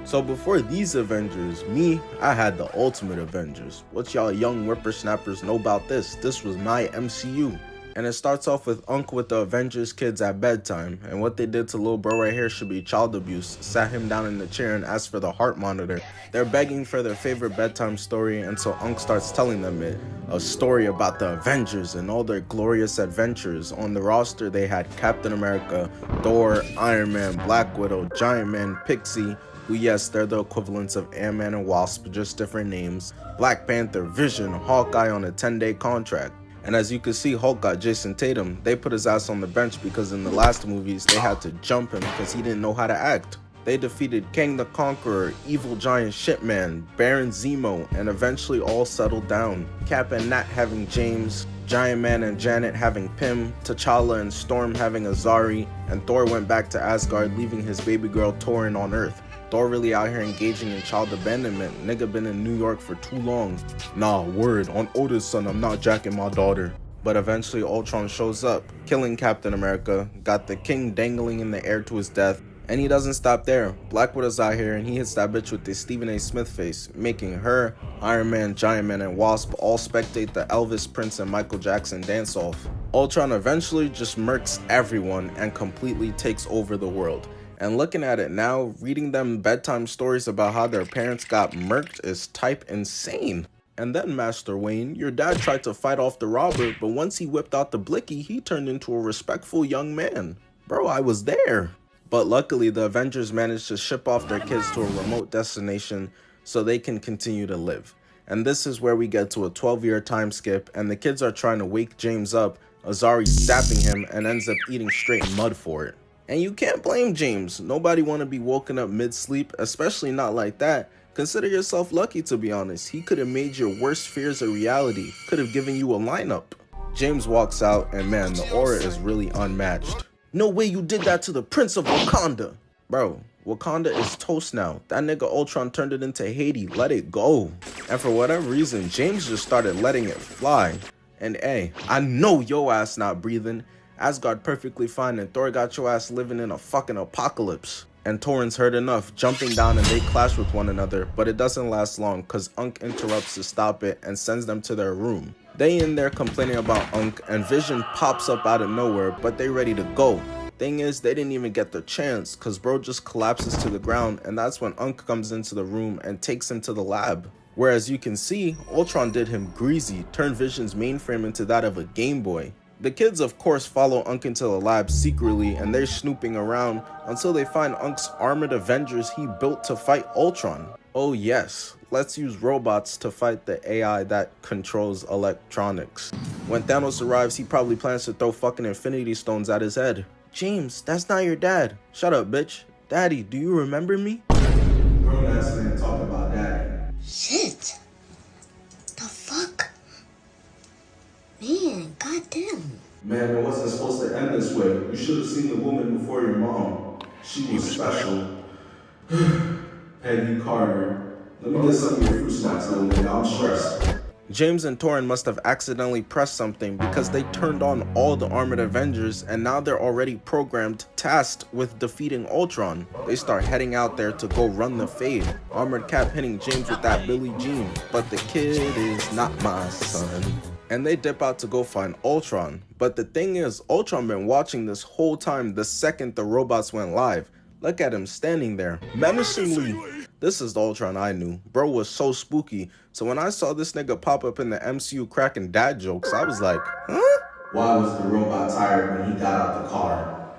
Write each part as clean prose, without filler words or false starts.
So before these Avengers, I had the ultimate Avengers. What y'all young whippersnappers know about this? This was my MCU. And it starts off with Unc with the Avengers kids at bedtime, and what they did to little bro right here should be child abuse. Sat him down in the chair and asked for the heart monitor. They're begging for their favorite bedtime story, and so Unc starts telling them it. A story about the Avengers and all their glorious adventures. On the roster they had Captain America, Thor, Iron Man, Black Widow, Giant Man, Pixie, who yes, they're the equivalents of Ant-Man and Wasp, just different names, Black Panther, Vision, Hawkeye on a 10-day contract. And as you can see, Hulk got Jason Tatum. They put his ass on the bench because in the last movies, they had to jump him because he didn't know how to act. They defeated Kang the Conqueror, Evil Giant Shipman, Baron Zemo, and eventually all settled down. Cap and Nat having James, Giant Man and Janet having Pym, T'Challa and Storm having Azari, and Thor went back to Asgard, leaving his baby girl Torin on Earth. Thor really out here engaging in child abandonment. Nigga been in New York for too long. Nah, word, on Oda's son, I'm not jacking my daughter. But eventually Ultron shows up, killing Captain America, got the king dangling in the air to his death, and he doesn't stop there. Black Widow's out here and he hits that bitch with the Stephen A. Smith face, making her, Iron Man, Giant Man, and Wasp all spectate the Elvis, Prince, and Michael Jackson dance-off. Ultron eventually just murks everyone and completely takes over the world. And looking at it now, reading them bedtime stories about how their parents got murked is type insane. And then Master Wayne, your dad tried to fight off the robber, but once he whipped out the blicky, he turned into a respectful young man. Bro, I was there. But luckily, the Avengers managed to ship off their kids to a remote destination so they can continue to live. And this is where we get to a 12-year time skip, and the kids are trying to wake James up, Azari stabbing him and ends up eating straight mud for it. And you can't blame James. Nobody want to be woken up mid-sleep, especially not like that. Consider yourself lucky, to be honest. He could have made your worst fears a reality. Could have given you a lineup. James walks out and man, the aura is really unmatched. No way you did that to the Prince of Wakanda. Bro, Wakanda is toast now. That nigga Ultron turned it into Haiti. Let it go. And for whatever reason, James just started letting it fly. And hey, I know your ass not breathing. Asgard perfectly fine and Thor got your ass living in a fucking apocalypse. And Torin's heard enough, jumping down and they clash with one another, but it doesn't last long cause Unc interrupts to stop it and sends them to their room. They in there complaining about Unc and Vision pops up out of nowhere, but they ready to go. Thing is, they didn't even get the chance cause bro just collapses to the ground, and that's when Unc comes into the room and takes him to the lab. Whereas you can see, Ultron did him greasy, turned Vision's mainframe into that of a Game Boy. The kids of course follow Unc into the lab secretly and they're snooping around until they find Unc's armored Avengers he built to fight Ultron. Oh yes, let's use robots to fight the AI that controls electronics. When Thanos arrives, he probably plans to throw fucking Infinity Stones at his head. James, that's not your dad. Shut up, bitch. Daddy, do you remember me? Grown ass man talking about daddy. Shit. The fuck? Man, goddamn. Man, it wasn't supposed to end this way. You should have seen the woman before your mom. She was special. Peggy Carter. Let me get some of your fruit snacks, little nigga. I'm stressed. James and Torin must have accidentally pressed something because they turned on all the armored Avengers and now they're already programmed, tasked with defeating Ultron. They start heading out there to go run the fade. Armored Cap hitting James with that Billie Jean, but the kid is not my son. And they dip out to go find Ultron. But the thing is, Ultron been watching this whole time the second the robots went live. Look at him standing there, menacingly. This is the Ultron I knew. Bro was so spooky. So when I saw this nigga pop up in the MCU cracking dad jokes, I was like, huh? Why was the robot tired when he got out the car?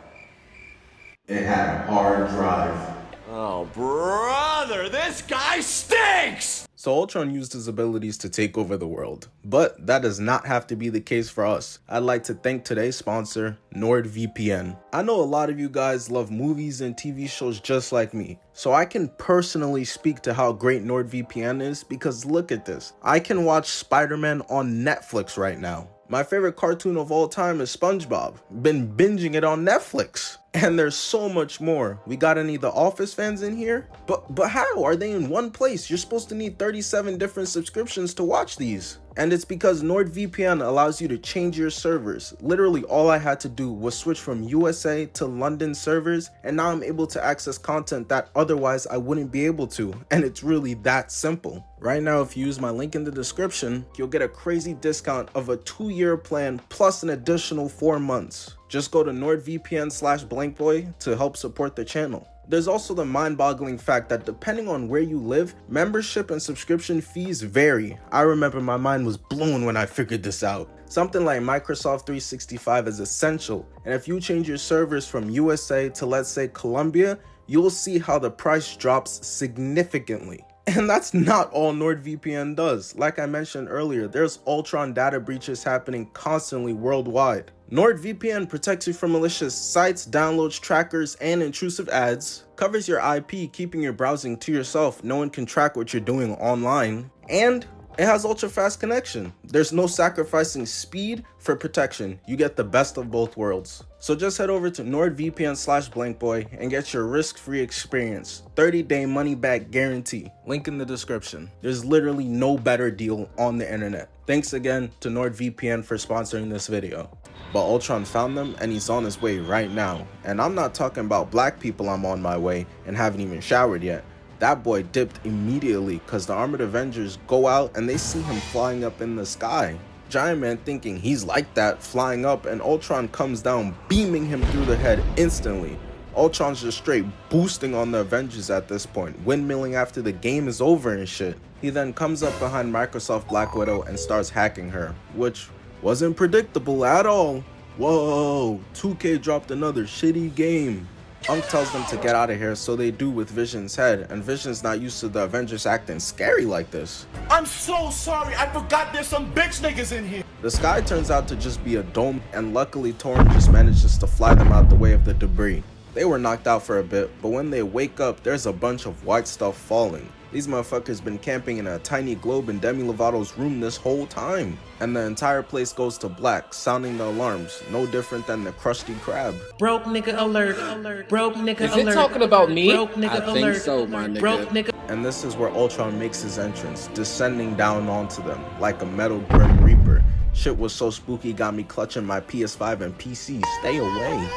It had a hard drive. Oh, brother, this guy stinks! So Ultron used his abilities to take over the world. But that does not have to be the case for us. I'd like to thank today's sponsor, NordVPN. I know a lot of you guys love movies and TV shows just like me. So I can personally speak to how great NordVPN is because look at this. I can watch Spider-Man on Netflix right now. My favorite cartoon of all time is SpongeBob. Been binging it on Netflix. And there's so much more. We got any The Office fans in here? But how are they in one place? You're supposed to need 37 different subscriptions to watch these. And it's because NordVPN allows you to change your servers. Literally all I had to do was switch from USA to London servers, and now I'm able to access content that otherwise I wouldn't be able to, and it's really that simple. Right now, if you use my link in the description, you'll get a crazy discount of a 2-year plan plus an additional 4 months. Just go to nordvpn/blankboy to help support the channel. There's also the mind-boggling fact that depending on where you live, membership and subscription fees vary. I remember my mind was blown when I figured this out. Something like Microsoft 365 is essential, and if you change your servers from USA to, let's say, Colombia, you'll see how the price drops significantly. And that's not all NordVPN does. Like I mentioned earlier, there's Ultron data breaches happening constantly worldwide. NordVPN protects you from malicious sites, downloads, trackers, and intrusive ads, covers your IP, keeping your browsing to yourself. No one can track what you're doing online, and it has ultra fast connection. There's no sacrificing speed for protection. You get the best of both worlds. So just head over to nordvpn/blankboy and get your risk-free experience. 30-day money-back guarantee. Link in the description. There's literally no better deal on the internet. Thanks again to NordVPN for sponsoring this video. But Ultron found them and he's on his way right now. And I'm not talking about black people I'm on my way and haven't even showered yet. That boy dipped immediately because the armored Avengers go out and they see him flying up in the sky. Giant Man thinking he's like that, flying up, and Ultron comes down, beaming him through the head instantly. Ultron's just straight boosting on the Avengers at this point, windmilling after the game is over and shit. He then comes up behind Microsoft Black Widow and starts hacking her, which wasn't predictable at all. Whoa, 2K dropped another shitty game. Unc tells them to get out of here, so they do with Vision's head, and Vision's not used to the Avengers acting scary like this. I'm so sorry, I forgot there's some bitch niggas in here. The sky turns out to just be a dome, and luckily Thor just manages to fly them out the way of the debris. They were knocked out for a bit, but when they wake up, there's a bunch of white stuff falling. These motherfuckers been camping in a tiny globe in Demi Lovato's room this whole time. And the entire place goes to black, sounding the alarms, no different than the Krusty Krab. Broke nigga alert, broke nigga alert. Is it talking about me? Broke nigga I think so, my nigga. Broke nigga. And this is where Ultron makes his entrance, descending down onto them, like a metal Grim Reaper. Shit was so spooky, got me clutching my PS5 and PC, stay away.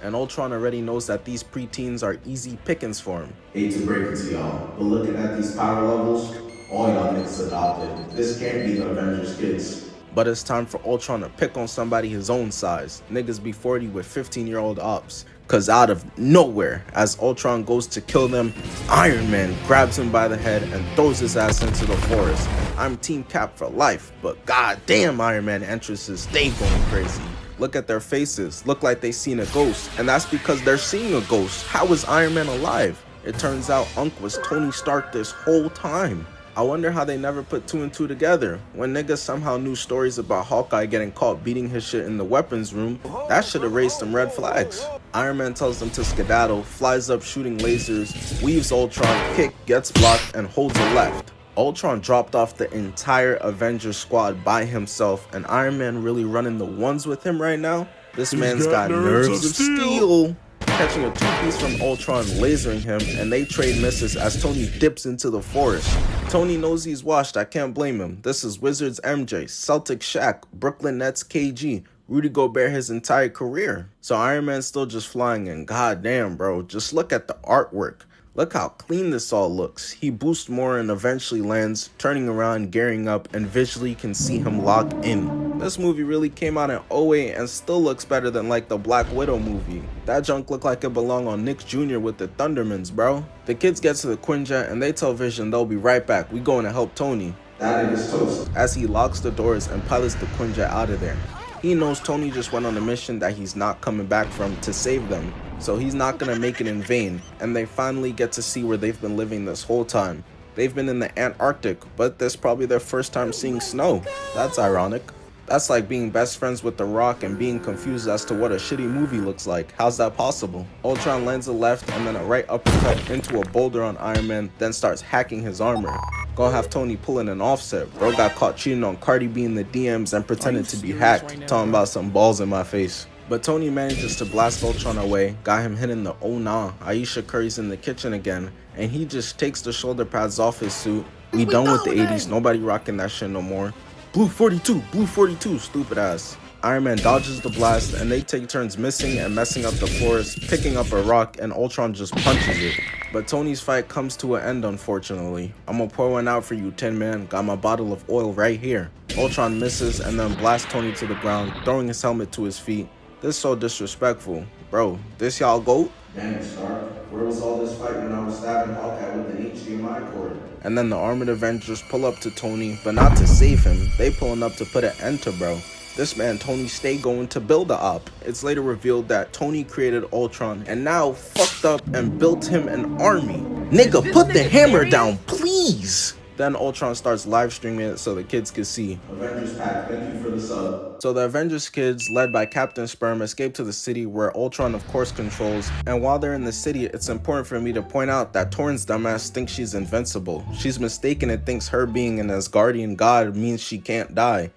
And Ultron already knows that these preteens are easy pickings for him. Hate to break it to y'all, but looking at these power levels, all y'all niggas adopted. This can't be the Avengers kids. But it's time for Ultron to pick on somebody his own size. Niggas be 40 with 15-year-old ops. Cause out of nowhere, as Ultron goes to kill them, Iron Man grabs him by the head and throws his ass into the forest. I'm Team Cap for life, but goddamn Iron Man entrances, they going crazy. Look at their faces, look like they seen a ghost, and that's because they're seeing a ghost. How is Iron Man alive? It turns out Unc was Tony Stark this whole time. I wonder how they never put 2 and 2 together. When niggas somehow knew stories about Hawkeye getting caught beating his shit in the weapons room, that should have raised some red flags. Iron Man tells them to skedaddle, flies up shooting lasers, weaves Ultron, kick, gets blocked, and holds a left. Ultron dropped off the entire Avengers squad by himself, and Iron Man really running the ones with him right now? This man's got nerves of steel. Catching a 2-piece from Ultron, lasering him, and they trade misses as Tony dips into the forest. Tony knows he's washed, I can't blame him. This is Wizards MJ, Celtics Shaq, Brooklyn Nets KG, Rudy Gobert his entire career. So Iron Man's still just flying, and goddamn bro, just look at the artwork. Look how clean this all looks. He boosts more and eventually lands, turning around, gearing up, and visually can see him lock in. This movie really came out in 08 and still looks better than like the Black Widow movie. That junk looked like it belonged on Nick Jr. with the Thundermans, bro. The kids get to the Quinjet and they tell Vision they'll be right back. We going to help Tony. That nigga's toast. As he locks the doors and pilots the Quinjet out of there. He knows Tony just went on a mission that he's not coming back from to save them. So he's not gonna make it in vain, and they finally get to see where they've been living this whole time. They've been in the Antarctic, but this is probably their first time seeing snow. That's ironic. That's like being best friends with The Rock and being confused as to what a shitty movie looks like. How's that possible? Ultron lands a left and then a right uppercut into a boulder on Iron Man, then starts hacking his armor. Gonna have Tony pulling an offset. Bro got caught cheating on Cardi B in the DMs and pretended to be hacked, talking about some balls in my face. But Tony manages to blast Ultron away, got him hitting the oh nah. Aisha Curry's in the kitchen again, and he just takes the shoulder pads off his suit. We done with the 80s, nobody rocking that shit no more. Blue 42, stupid ass. Iron Man dodges the blast, and they take turns missing and messing up the forest, picking up a rock, and Ultron just punches it. But Tony's fight comes to an end, unfortunately. I'm gonna pour one out for you, Tin Man. Got my bottle of oil right here. Ultron misses and then blasts Tony to the ground, throwing his helmet to his feet. This is so disrespectful. Bro, this y'all GOAT? Dang, Stark. Where was all this fight when I was stabbing Hawkeye with an HDMI cord? And then the Armored Avengers pull up to Tony, but not to save him. They pulling up to put an end to bro. This man, Tony, stay going to build a op. It's later revealed that Tony created Ultron and now fucked up and built him an army. Nigga, put the hammer down, please! Then Ultron starts live streaming it so the kids can see. Avengers Pack, thank you for the sub. So the Avengers kids, led by Captain Sperm, escape to the city where Ultron of course controls. And while they're in the city, it's important for me to point out that Torrance dumbass thinks she's invincible. She's mistaken and thinks her being an Asgardian god means she can't die.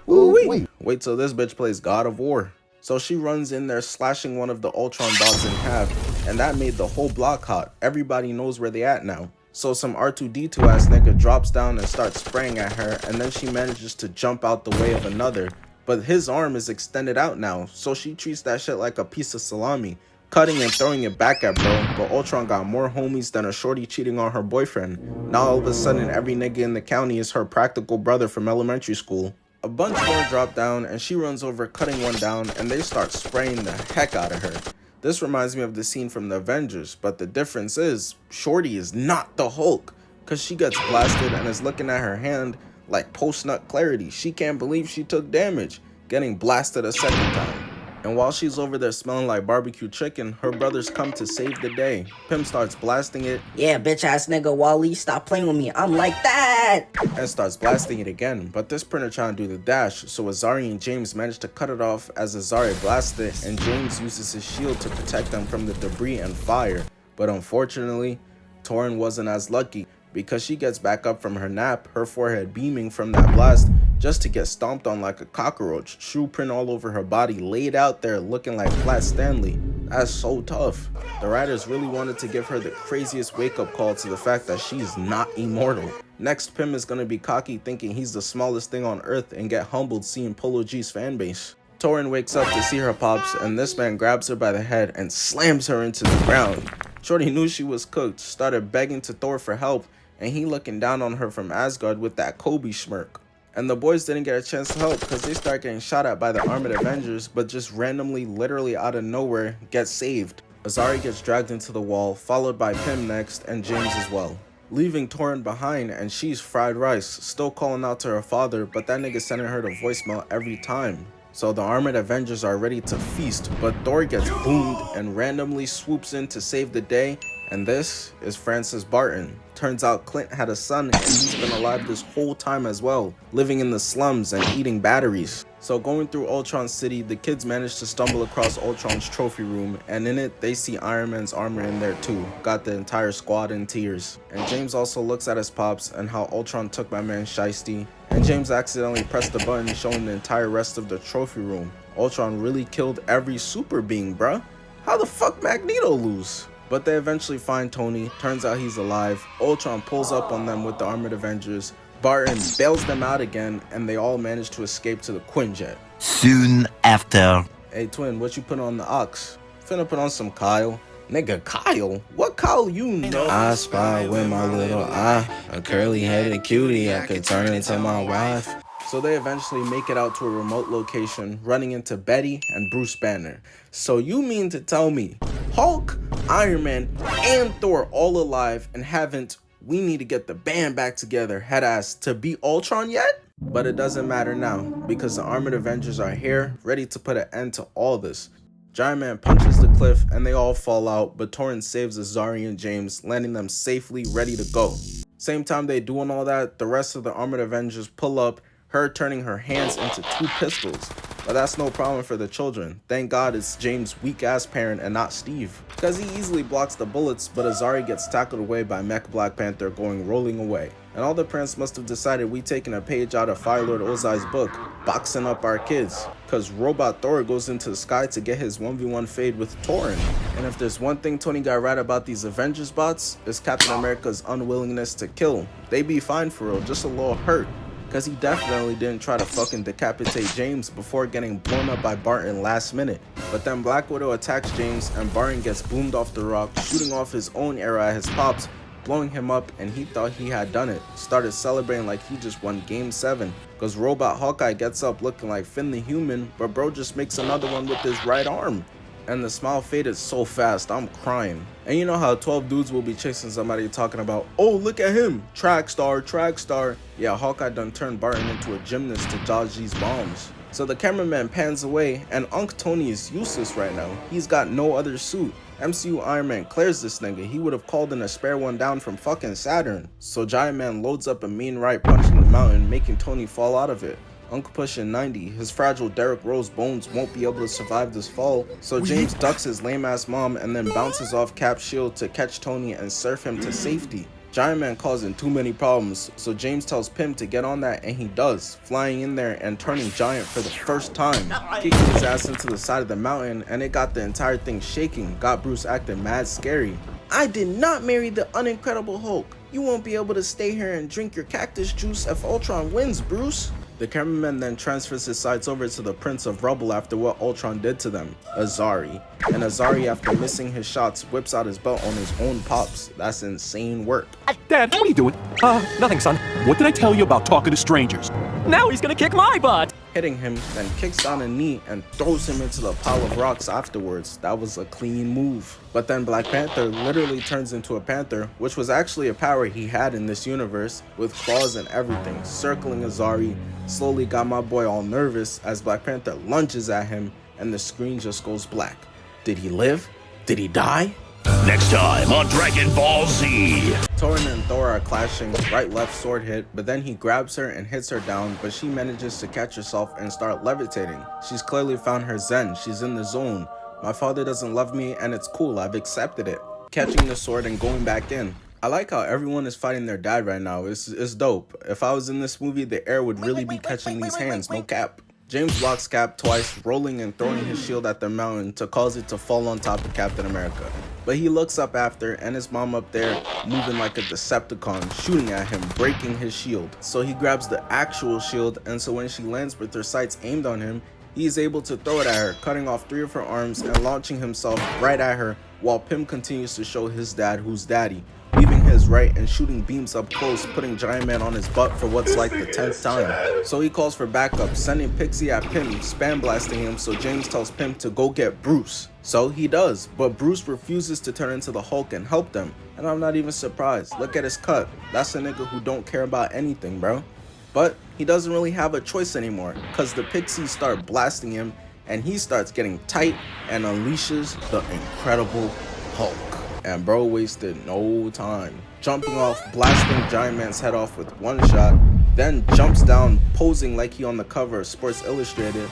Ooh-wee. Wait till this bitch plays God of War. So she runs in there slashing one of the Ultron bots in half, and that made the whole block hot. Everybody knows where they at now. So some R2-D2 ass nigga drops down and starts spraying at her, and then she manages to jump out the way of another. But his arm is extended out now, so she treats that shit like a piece of salami, cutting and throwing it back at bro. But Ultron got more homies than a shorty cheating on her boyfriend. Now all of a sudden every nigga in the county is her practical brother from elementary school. A bunch more drop down and she runs over cutting one down and they start spraying the heck out of her. This reminds me of the scene from the Avengers, but the difference is shorty is not the Hulk, cause she gets blasted and is looking at her hand like post-nut clarity. She can't believe she took damage, getting blasted a second time. And while she's over there smelling like barbecue chicken, her brothers come to save the day. Pym starts blasting it. Yeah, bitch ass nigga Wally, stop playing with me. I'm like that. And starts blasting it again. But this printer trying to do the dash, so Azari and James manage to cut it off as Azari blasts it, and James uses his shield to protect them from the debris and fire. But unfortunately, Torrin wasn't as lucky, because she gets back up from her nap, her forehead beaming from that blast, just to get stomped on like a cockroach, shoe print all over her body, laid out there looking like Flat Stanley. That's so tough. The writers really wanted to give her the craziest wake-up call to the fact that she's not immortal. Next, Pym is gonna be cocky thinking he's the smallest thing on earth and get humbled seeing Polo G's fanbase. Torrin wakes up to see her pops, and this man grabs her by the head and slams her into the ground. Shorty knew she was cooked, started begging to Thor for help, and he looking down on her from Asgard with that Kobe smirk. And the boys didn't get a chance to help because they start getting shot at by the Armored Avengers, but just randomly, literally out of nowhere, get saved. Azari gets dragged into the wall, followed by Pym next, and James as well. Leaving Torrin behind, and she's fried rice, still calling out to her father, but that nigga sending her to voicemail every time. So the Armored Avengers are ready to feast, but Thor gets boomed and randomly swoops in to save the day, and this is Francis Barton. Turns out Clint had a son and he's been alive this whole time as well, living in the slums and eating batteries. So going through Ultron City, the kids manage to stumble across Ultron's trophy room, and in it they see Iron Man's armor in there too. Got the entire squad in tears. And James also looks at his pops and how Ultron took my man Shiesty, and James accidentally pressed the button showing the entire rest of the trophy room. Ultron really killed every super being, bruh. How the fuck Magneto lose? But they eventually find Tony, turns out he's alive. Ultron pulls up on them with the Armored Avengers. Barton bails them out again, and they all manage to escape to the Quinjet. Soon after. Hey twin, what you put on the ox? Finna put on some Kyle. Nigga, Kyle? What Kyle you know? I spy with my little eye, a curly-headed cutie, I could turn into my wife. So they eventually make it out to a remote location, running into Betty and Bruce Banner. So you mean to tell me Hulk, Iron Man, and Thor all alive and haven't "we need to get the band back together" head ass to beat Ultron yet? But it doesn't matter now, because the Armored Avengers are here, ready to put an end to all this. Giant Man punches the cliff and they all fall out, but Torrin saves Azari and James, landing them safely ready to go. Same time they doing all that, the rest of the Armored Avengers pull up, her turning her hands into 2 pistols. But that's no problem for the children. Thank God it's James' weak-ass parent and not Steve, because he easily blocks the bullets, but Azari gets tackled away by Mech Black Panther going rolling away. And all the parents must have decided we taking a page out of Firelord Ozai's book, boxing up our kids, because Robot Thor goes into the sky to get his 1v1 fade with Torrin. And if there's one thing Tony got right about these Avengers bots, it's Captain America's unwillingness to kill. They be fine for real, just a little hurt. cause he definitely didn't try to fucking decapitate James before getting blown up by Barton last minute. But then Black Widow attacks James and Barton gets boomed off the rock, shooting off his own arrow at his pops, blowing him up, and he thought he had done it. Started celebrating like he just won game 7. Cause Robot Hawkeye gets up looking like Finn the Human, but bro just makes another one with his right arm. And the smile faded so fast, I'm crying. And you know how 12 dudes will be chasing somebody talking about, oh look at him, track star, track star. Yeah, Hawkeye done turned Barton into a gymnast to dodge these bombs. So the cameraman pans away, and Unc Tony is useless right now. He's got no other suit. MCU Iron Man clears this nigga. He would have called in a spare one down from fucking Saturn. So Giant Man loads up a mean right punching the mountain, making Tony fall out of it. Unc pushing 90, his fragile Derrick Rose bones won't be able to survive this fall, so James ducks his lame ass mom and then bounces off Cap's shield to catch Tony and surf him to safety. Giant Man causing too many problems, so James tells Pym to get on that, and he does, flying in there and turning giant for the first time, kicking his ass into the side of the mountain, and it got the entire thing shaking, got Bruce acting mad scary. I did not marry the unincredible Hulk. You won't be able to stay here and drink your cactus juice if Ultron wins, Bruce. The cameraman then transfers his sights over to the Prince of Rubble after what Ultron did to them, Azari. And Azari, after missing his shots, whips out his belt on his own pops. That's insane work. Dad, what are you doing? Nothing, son. What did I tell you about talking to strangers? Now he's gonna kick my butt! Hitting him, then kicks down a knee and throws him into the pile of rocks afterwards. That was a clean move. But then Black Panther literally turns into a panther, which was actually a power he had in this universe, with claws and everything, circling Azari. Slowly got my boy all nervous as Black Panther lunges at him and the screen just goes black. Did he live? Did he die? Next time on Dragon Ball Z. Thor and Thor are clashing, right-left sword hit, but then he grabs her and hits her down, but she manages to catch herself and start levitating. She's clearly found her zen, she's in the zone. My father doesn't love me and it's cool, I've accepted it. Catching the sword and going back in. I like how everyone is fighting their dad right now, it's dope. If I was in this movie, the air would really be catching these hands, no cap. James blocks Cap twice, rolling and throwing his shield at the mountain to cause it to fall on top of Captain America. But he looks up after, and his mom up there moving like a Decepticon, shooting at him, breaking his shield. So he grabs the actual shield, and so when she lands with her sights aimed on him, he is able to throw it at her, cutting off 3 of her arms and launching himself right at her, while Pym continues to show his dad who's daddy, weaving his right and shooting beams up close, putting Giant Man on his butt for what's like the 10th time. So he calls for backup, sending Pixie at Pym, spam blasting him, so James tells Pym to go get Bruce. So he does, but Bruce refuses to turn into the Hulk and help them, and I'm not even surprised. Look at his cut. That's a nigga who don't care about anything, bro. But he doesn't really have a choice anymore, cause the Pixies start blasting him, and he starts getting tight and unleashes the Incredible Hulk. And bro wasted no time, jumping off, blasting Giant Man's head off with one shot, then jumps down, posing like he on the cover of Sports Illustrated.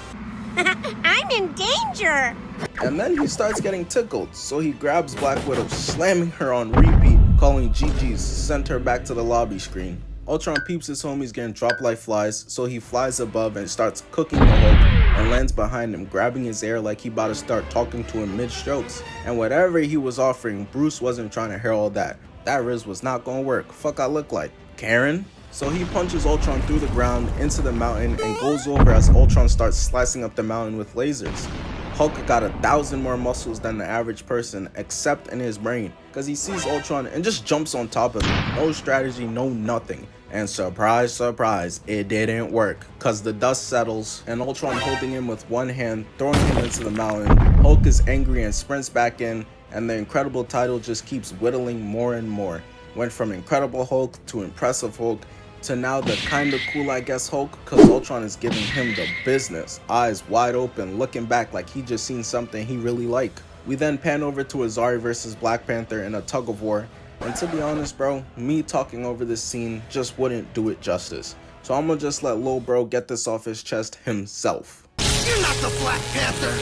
I'm in danger! And then he starts getting tickled, so he grabs Black Widow, slamming her on repeat, calling GG's, sent her back to the lobby screen. Ultron peeps his homies getting dropped like flies, so he flies above and starts cooking the Hulk and lands behind him, grabbing his air like he about to start talking to him mid-strokes. And whatever he was offering, Bruce wasn't trying to hear all that. That Riz was not gonna work. Fuck I look like? Karen? So he punches Ultron through the ground into the mountain and goes over as Ultron starts slicing up the mountain with lasers. Hulk got 1,000 more muscles than the average person, except in his brain, because he sees Ultron and just jumps on top of him. No strategy, no nothing. And surprise, surprise, it didn't work, because the dust settles and Ultron holding him with one hand, throwing him into the mountain. Hulk is angry and sprints back in, and the Incredible title just keeps whittling more and more. Went from Incredible Hulk to Impressive Hulk, to now the kinda cool I guess Hulk, cause Ultron is giving him the business, eyes wide open, looking back like he just seen something he really like. We then pan over to Azari versus Black Panther in a tug of war, and to be honest bro, me talking over this scene just wouldn't do it justice. So I'm gonna just let Lil Bro get this off his chest himself. You're not the Black Panther!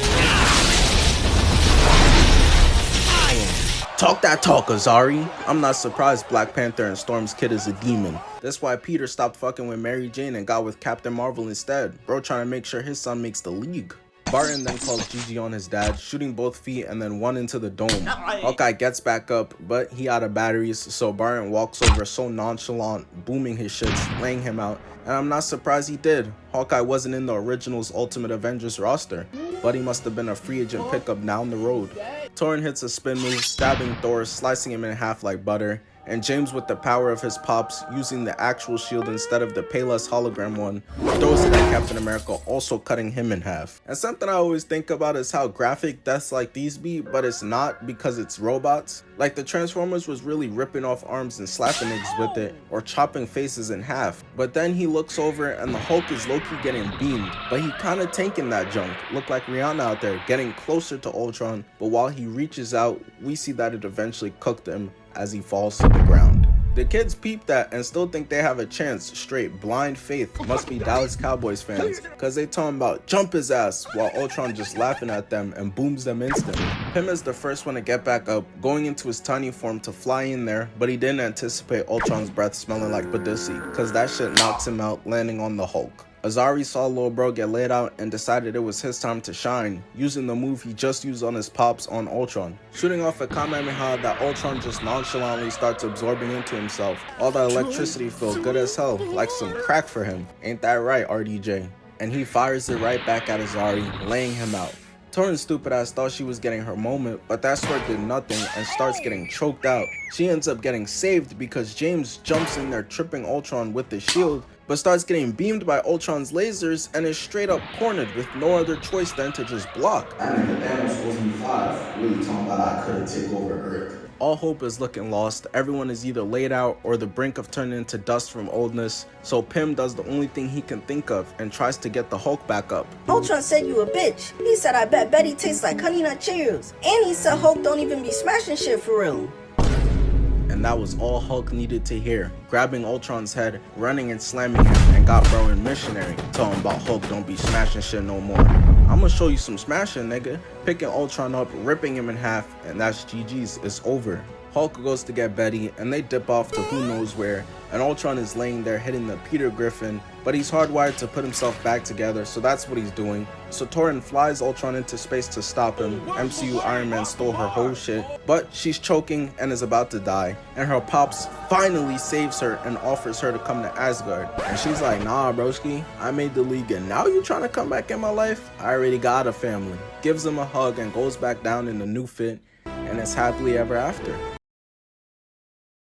Talk that talk, Azari. I'm not surprised Black Panther and Storm's kid is a demon. That's why Peter stopped fucking with Mary Jane and got with Captain Marvel instead. Bro trying to make sure his son makes the league. Barton then calls GG on his dad, shooting both feet and then one into the dome. Hawkeye gets back up, but he out of batteries, so Barton walks over so nonchalant, booming his shits, laying him out, and I'm not surprised he did. Hawkeye wasn't in the original's Ultimate Avengers roster, but he must have been a free agent pickup down the road. Thor hits a spin move, stabbing Thor, slicing him in half like butter, and James, with the power of his pops, using the actual shield instead of the Payless hologram one, throws it at Captain America, also cutting him in half. And something I always think about is how graphic deaths like these be, but it's not because it's robots. Like the Transformers was really ripping off arms and slapping niggas with it, or chopping faces in half. But then he looks over and the Hulk is low-key getting beamed, but he kinda tanking that junk. Look like Rihanna out there, getting closer to Ultron, but while he reaches out, we see that it eventually cooked him as he falls to the ground. The kids peep that and still think they have a chance. Straight blind faith. Must be Dallas Cowboys fans, cause they talking about jump his ass while Ultron just laughing at them and booms them instantly. Pym is the first one to get back up, going into his tiny form to fly in there, but he didn't anticipate Ultron's breath smelling like Badissi, cause that shit knocks him out, landing on the Hulk. Azari saw Lil Bro get laid out and decided it was his time to shine, using the move he just used on his pops on Ultron, shooting off a Kamehameha that Ultron just nonchalantly starts absorbing into himself. All that electricity felt good as hell, like some crack for him. Ain't that right, RDJ? And he fires it right back at Azari, laying him out. Torrin's stupid ass thought she was getting her moment, but that sword did nothing and starts getting choked out. She ends up getting saved because James jumps in there tripping Ultron with the shield, but starts getting beamed by Ultron's lasers and is straight up cornered with no other choice than to just block. That nigga Thanos was in 5, really talking about I couldn't take over Earth. All hope is looking lost. Everyone is either laid out or the brink of turning into dust from oldness, so Pym does the only thing he can think of and tries to get the Hulk back up. Ultron said you a bitch. He said I bet Betty tastes like Honey Nut Cheerios. And he said Hulk don't even be smashing shit for real. And that was all Hulk needed to hear. Grabbing Ultron's head, running and slamming him, and got bro in missionary, telling about Hulk don't be smashing shit no more. I'ma show you some smashing, nigga. Picking Ultron up, ripping him in half, and that's GG's, it's over. Hulk goes to get Betty, and they dip off to who knows where, and Ultron is laying there hitting the Peter Griffin, but he's hardwired to put himself back together, so that's what he's doing. So Torrin flies Ultron into space to stop him. MCU Iron Man stole her whole shit, but she's choking and is about to die, and her pops finally saves her and offers her to come to Asgard. And she's like, nah broski, I made the league and now you trying to come back in my life? I already got a family. Gives him a hug and goes back down in the new fit, and it's happily ever after.